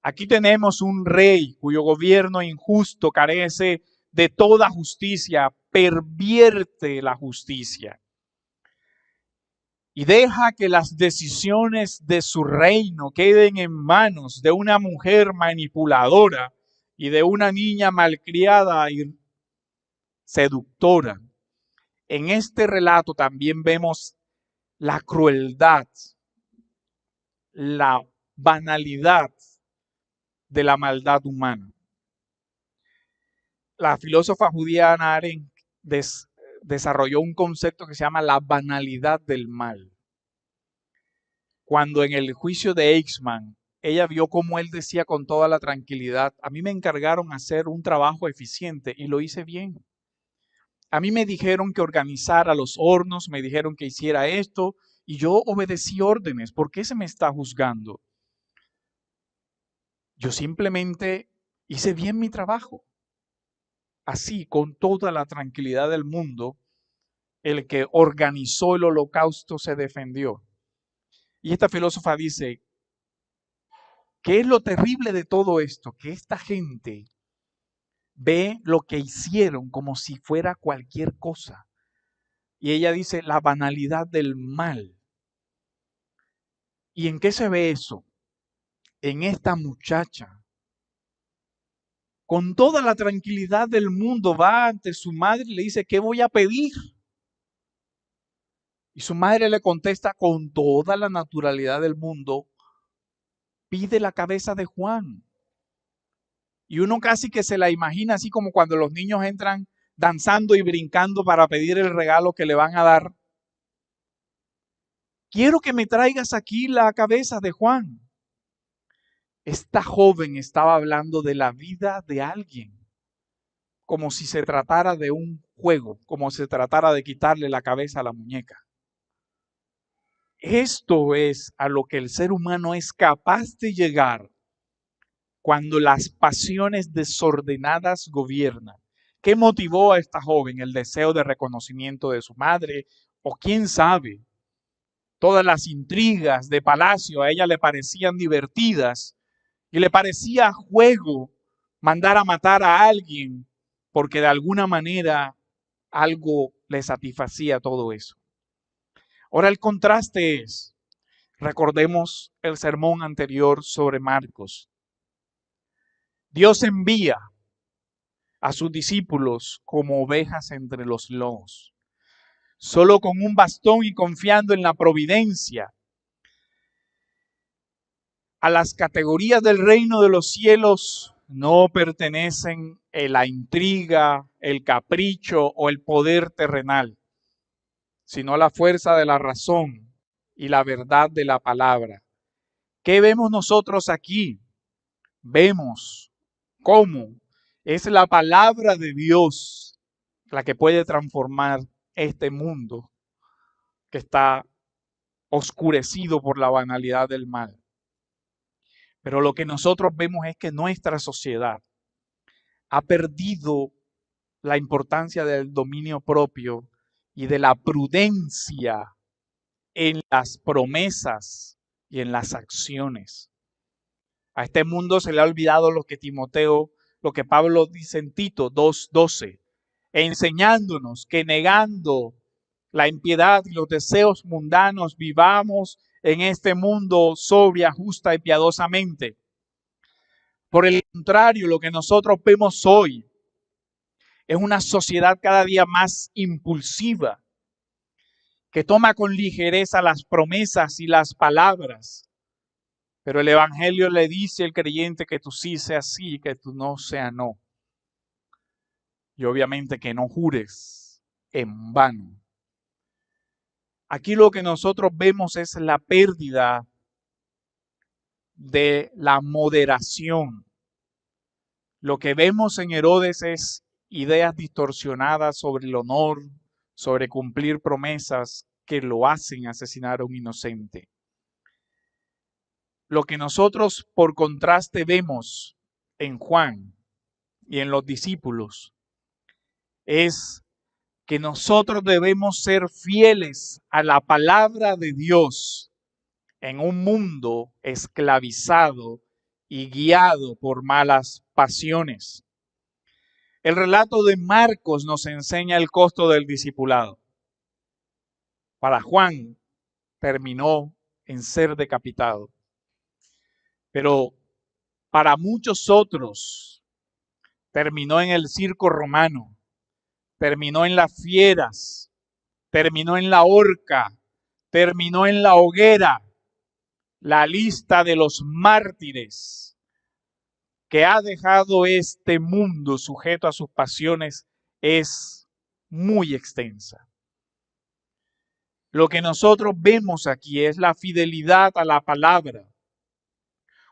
A: Aquí tenemos un rey cuyo gobierno injusto carece de toda justicia, pervierte la justicia y deja que las decisiones de su reino queden en manos de una mujer manipuladora y de una niña malcriada y seductora. En este relato también vemos la crueldad, la banalidad de la maldad humana. La filósofa judía Hannah Arendt desarrolló un concepto que se llama la banalidad del mal. Cuando en el juicio de Eichmann, ella vio cómo él decía con toda la tranquilidad, a mí me encargaron hacer un trabajo eficiente y lo hice bien. A mí me dijeron que organizara los hornos, me dijeron que hiciera esto y yo obedecí órdenes. ¿Por qué se me está juzgando? Yo simplemente hice bien mi trabajo. Así, con toda la tranquilidad del mundo, el que organizó el holocausto se defendió. Y esta filósofa dice, ¿qué es lo terrible de todo esto? Que esta gente ve lo que hicieron como si fuera cualquier cosa. Y ella dice, la banalidad del mal. ¿Y en qué se ve eso? En esta muchacha. Con toda la tranquilidad del mundo va ante su madre y le dice, ¿qué voy a pedir? Y su madre le contesta con toda la naturalidad del mundo, pide la cabeza de Juan. Y uno casi que se la imagina así como cuando los niños entran danzando y brincando para pedir el regalo que le van a dar. Quiero que me traigas aquí la cabeza de Juan. Esta joven estaba hablando de la vida de alguien, como si se tratara de un juego, como si se tratara de quitarle la cabeza a la muñeca. Esto es a lo que el ser humano es capaz de llegar cuando las pasiones desordenadas gobiernan. ¿Qué motivó a esta joven? ¿El deseo de reconocimiento de su madre? O quién sabe, todas las intrigas de palacio a ella le parecían divertidas y le parecía juego mandar a matar a alguien porque de alguna manera algo le satisfacía todo eso. Ahora el contraste es, recordemos el sermón anterior sobre Marcos. Dios envía a sus discípulos como ovejas entre los lobos, solo con un bastón y confiando en la providencia. A las categorías del reino de los cielos no pertenecen la intriga, el capricho o el poder terrenal, sino la fuerza de la razón y la verdad de la palabra. ¿Qué vemos nosotros aquí? Vemos cómo es la palabra de Dios la que puede transformar este mundo que está oscurecido por la banalidad del mal. Pero lo que nosotros vemos es que nuestra sociedad ha perdido la importancia del dominio propio y de la prudencia en las promesas y en las acciones. A este mundo se le ha olvidado lo que Pablo dice en Tito 2:12, enseñándonos que negando la impiedad y los deseos mundanos vivamos en este mundo sobria, justa y piadosamente. Por el contrario, lo que nosotros vemos hoy es una sociedad cada día más impulsiva, que toma con ligereza las promesas y las palabras. Pero el Evangelio le dice al creyente que tú sí seas sí, que tú no seas no. Y obviamente que no jures en vano. Aquí lo que nosotros vemos es la pérdida de la moderación. Lo que vemos en Herodes es ideas distorsionadas sobre el honor, sobre cumplir promesas que lo hacen asesinar a un inocente. Lo que nosotros por contraste vemos en Juan y en los discípulos es que nosotros debemos ser fieles a la palabra de Dios en un mundo esclavizado y guiado por malas pasiones. El relato de Marcos nos enseña el costo del discipulado. Para Juan terminó en ser decapitado, pero para muchos otros terminó en el circo romano, terminó en las fieras, terminó en la horca, terminó en la hoguera. La lista de los mártires que ha dejado este mundo sujeto a sus pasiones es muy extensa. Lo que nosotros vemos aquí es la fidelidad a la palabra,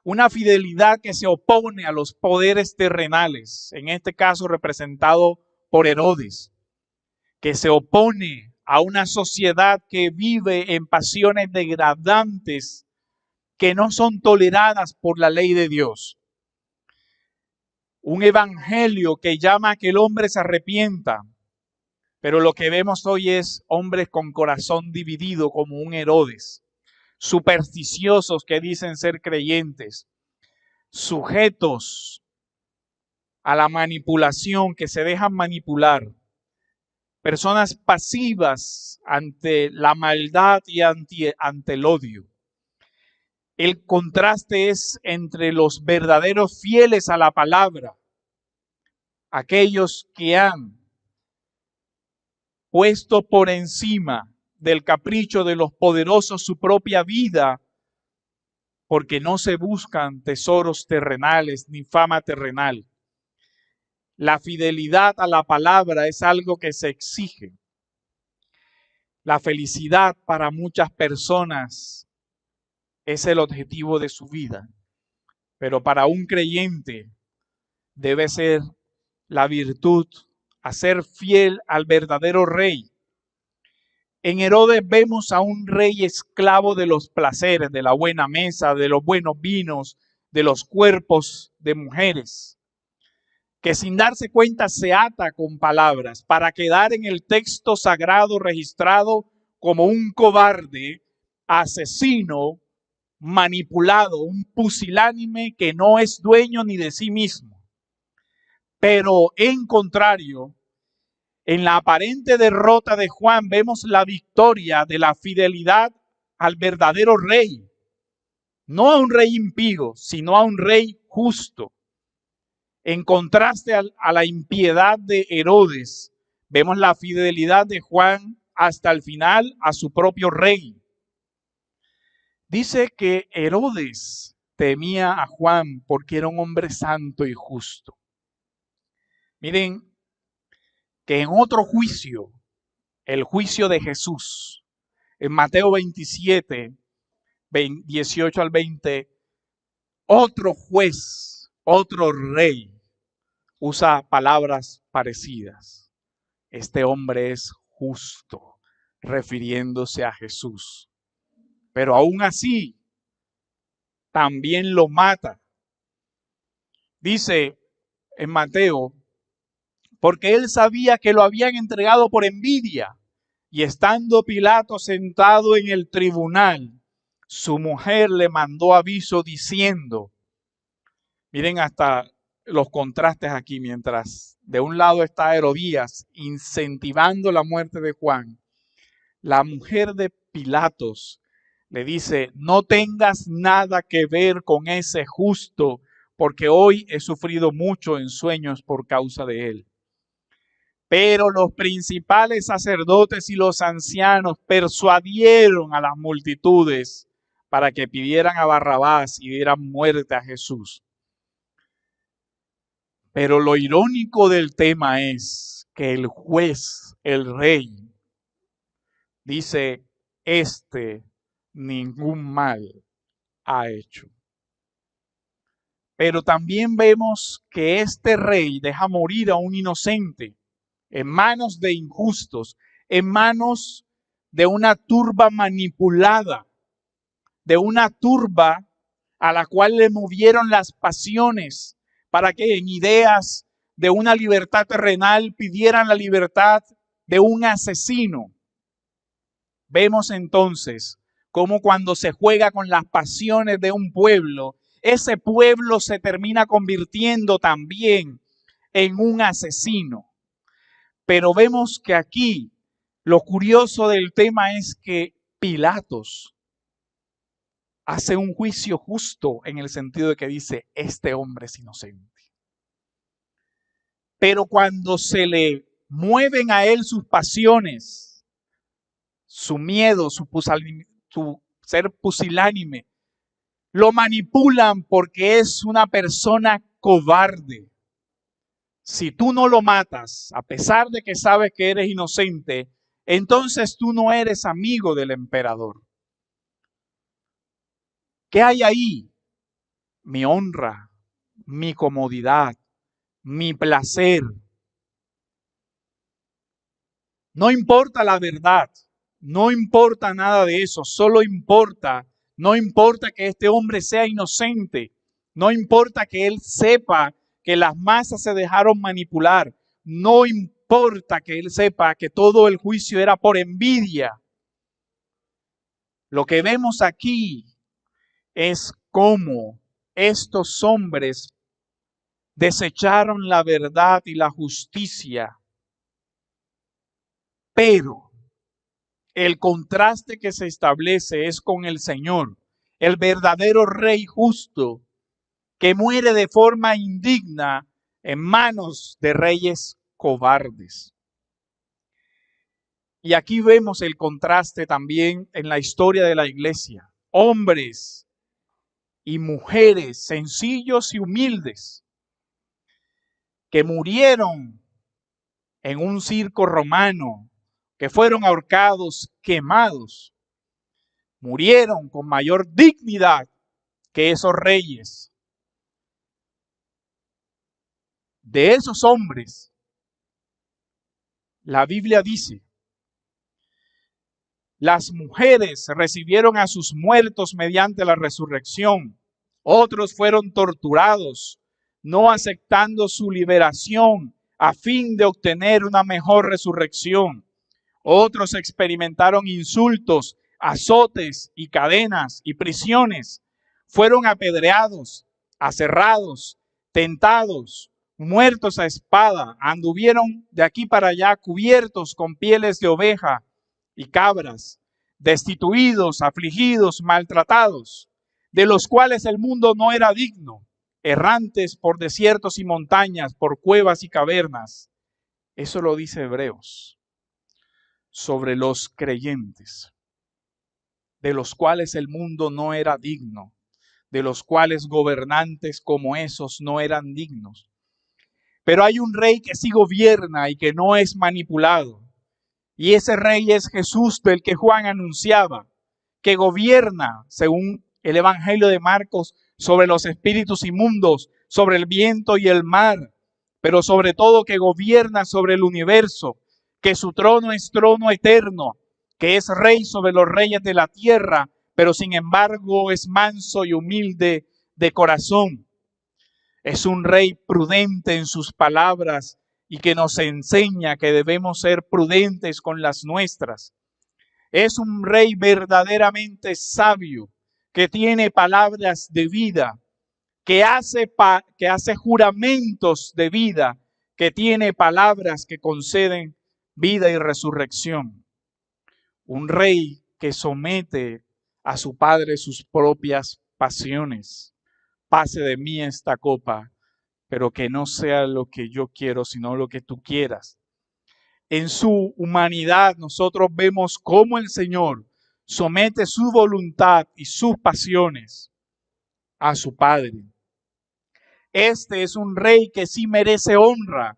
A: una fidelidad que se opone a los poderes terrenales, en este caso representado por Herodes, que se opone a una sociedad que vive en pasiones degradantes que no son toleradas por la ley de Dios. Un evangelio que llama a que el hombre se arrepienta, pero lo que vemos hoy es hombres con corazón dividido como un Herodes, supersticiosos que dicen ser creyentes, sujetos a la manipulación, que se dejan manipular, personas pasivas ante la maldad y ante el odio. El contraste es entre los verdaderos fieles a la palabra, aquellos que han puesto por encima del capricho de los poderosos su propia vida, porque no se buscan tesoros terrenales ni fama terrenal. La fidelidad a la palabra es algo que se exige. La felicidad para muchas personas es el objetivo de su vida, pero para un creyente debe ser la virtud a ser fiel al verdadero rey. En Herodes vemos a un rey esclavo de los placeres, de la buena mesa, de los buenos vinos, de los cuerpos de mujeres, que sin darse cuenta se ata con palabras para quedar en el texto sagrado registrado como un cobarde, asesino, manipulado, un pusilánime que no es dueño ni de sí mismo. Pero en contrario, en la aparente derrota de Juan vemos la victoria de la fidelidad al verdadero rey. No a un rey impío, sino a un rey justo. En contraste a la impiedad de Herodes, vemos la fidelidad de Juan hasta el final a su propio rey. Dice que Herodes temía a Juan porque era un hombre santo y justo. Miren que en otro juicio, el juicio de Jesús, en Mateo 27, 18 al 20, otro juez, otro rey, usa palabras parecidas. Este hombre es justo, refiriéndose a Jesús. Pero aún así, también lo mata. Dice en Mateo, porque él sabía que lo habían entregado por envidia. Y estando Pilato sentado en el tribunal, su mujer le mandó aviso diciendo, miren hasta los contrastes aquí, mientras de un lado está Herodías incentivando la muerte de Juan, la mujer de Pilatos le dice, no tengas nada que ver con ese justo, porque hoy he sufrido mucho en sueños por causa de él. Pero los principales sacerdotes y los ancianos persuadieron a las multitudes para que pidieran a Barrabás y dieran muerte a Jesús. Pero lo irónico del tema es que el juez, el rey, dice, ningún mal ha hecho. Pero también vemos que este rey deja morir a un inocente en manos de injustos, en manos de una turba manipulada, de una turba a la cual le movieron las pasiones para que en ideas de una libertad terrenal pidieran la libertad de un asesino. Vemos entonces cómo cuando se juega con las pasiones de un pueblo, ese pueblo se termina convirtiendo también en un asesino. Pero vemos que aquí lo curioso del tema es que Pilatos hace un juicio justo en el sentido de que dice, este hombre es inocente. Pero cuando se le mueven a él sus pasiones, su miedo, su ser pusilánime, lo manipulan porque es una persona cobarde. Si tú no lo matas, a pesar de que sabes que eres inocente, entonces tú no eres amigo del emperador. ¿Qué hay ahí? Mi honra, mi comodidad, mi placer. No importa la verdad, no importa nada de eso, no importa que este hombre sea inocente, no importa que él sepa que las masas se dejaron manipular, no importa que él sepa que todo el juicio era por envidia. Lo que vemos aquí es cómo estos hombres desecharon la verdad y la justicia, pero el contraste que se establece es con el Señor, el verdadero Rey justo, que muere de forma indigna en manos de reyes cobardes. Y aquí vemos el contraste también en la historia de la iglesia. Hombres y mujeres sencillos y humildes que murieron en un circo romano, que fueron ahorcados, quemados, murieron con mayor dignidad que esos reyes. De esos hombres, la Biblia dice, las mujeres recibieron a sus muertos mediante la resurrección. Otros fueron torturados, no aceptando su liberación a fin de obtener una mejor resurrección. Otros experimentaron insultos, azotes y cadenas y prisiones. Fueron apedreados, aserrados, tentados, muertos a espada. Anduvieron de aquí para allá cubiertos con pieles de oveja y cabras, destituidos, afligidos, maltratados, de los cuales el mundo no era digno, errantes por desiertos y montañas, por cuevas y cavernas. Eso lo dice Hebreos sobre los creyentes, de los cuales el mundo no era digno, de los cuales gobernantes como esos no eran dignos. Pero hay un rey que sí gobierna y que no es manipulado. Y ese rey es Jesús, del que Juan anunciaba, que gobierna, según el Evangelio de Marcos, sobre los espíritus inmundos, sobre el viento y el mar, pero sobre todo que gobierna sobre el universo, que su trono es trono eterno, que es rey sobre los reyes de la tierra, pero sin embargo es manso y humilde de corazón. Es un rey prudente en sus palabras y que nos enseña que debemos ser prudentes con las nuestras. Es un rey verdaderamente sabio, que tiene palabras de vida, que hace juramentos de vida, que tiene palabras que conceden vida y resurrección. Un rey que somete a su Padre sus propias pasiones. Pase de mí esta copa, pero que no sea lo que yo quiero, sino lo que tú quieras. En su humanidad nosotros vemos cómo el Señor somete su voluntad y sus pasiones a su Padre. Este es un rey que sí merece honra,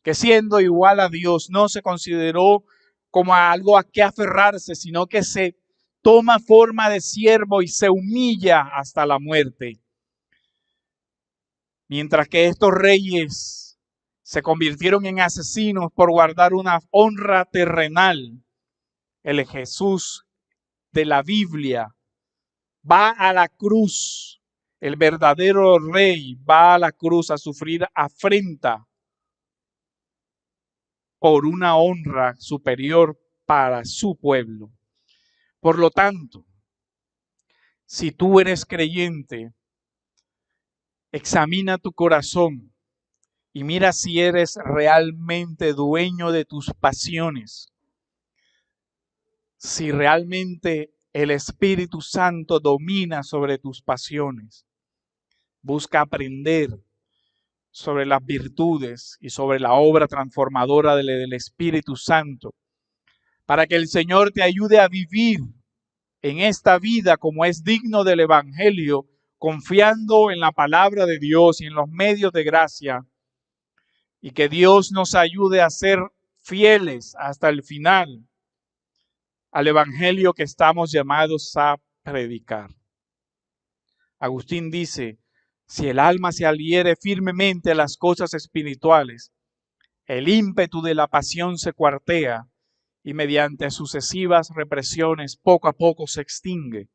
A: que siendo igual a Dios no se consideró como algo a que aferrarse, sino que se toma forma de siervo y se humilla hasta la muerte. Mientras que estos reyes se convirtieron en asesinos por guardar una honra terrenal, el Jesús de la Biblia va a la cruz. El verdadero rey va a la cruz a sufrir afrenta por una honra superior para su pueblo. Por lo tanto, si tú eres creyente, examina tu corazón y mira si eres realmente dueño de tus pasiones. Si realmente el Espíritu Santo domina sobre tus pasiones. Busca aprender sobre las virtudes y sobre la obra transformadora del Espíritu Santo, para que el Señor te ayude a vivir en esta vida como es digno del Evangelio, confiando en la palabra de Dios y en los medios de gracia, y que Dios nos ayude a ser fieles hasta el final al Evangelio que estamos llamados a predicar. Agustín dice: si el alma se adhiere firmemente a las cosas espirituales, el ímpetu de la pasión se cuartea y mediante sucesivas represiones poco a poco se extingue.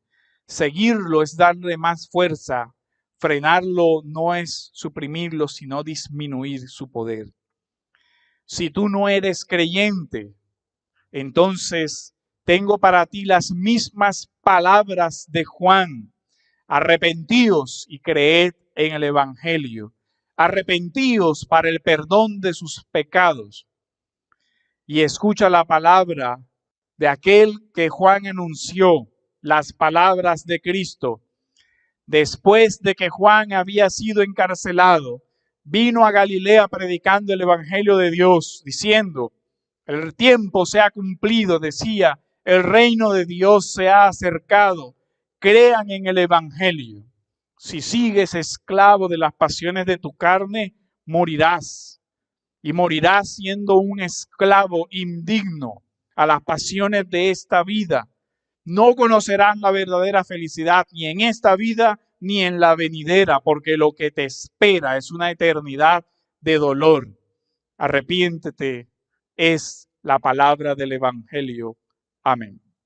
A: Seguirlo es darle más fuerza, frenarlo no es suprimirlo, sino disminuir su poder. Si tú no eres creyente, entonces tengo para ti las mismas palabras de Juan. Arrepentíos y creed en el Evangelio. Arrepentíos para el perdón de sus pecados. Y escucha la palabra de aquel que Juan anunció, las palabras de Cristo. Después de que Juan había sido encarcelado, vino a Galilea predicando el Evangelio de Dios, diciendo: el tiempo se ha cumplido, decía, el reino de Dios se ha acercado. Crean en el Evangelio. Si sigues esclavo de las pasiones de tu carne, morirás. Y morirás siendo un esclavo indigno a las pasiones de esta vida. No conocerás la verdadera felicidad ni en esta vida ni en la venidera, porque lo que te espera es una eternidad de dolor. Arrepiéntete, es la palabra del Evangelio. Amén.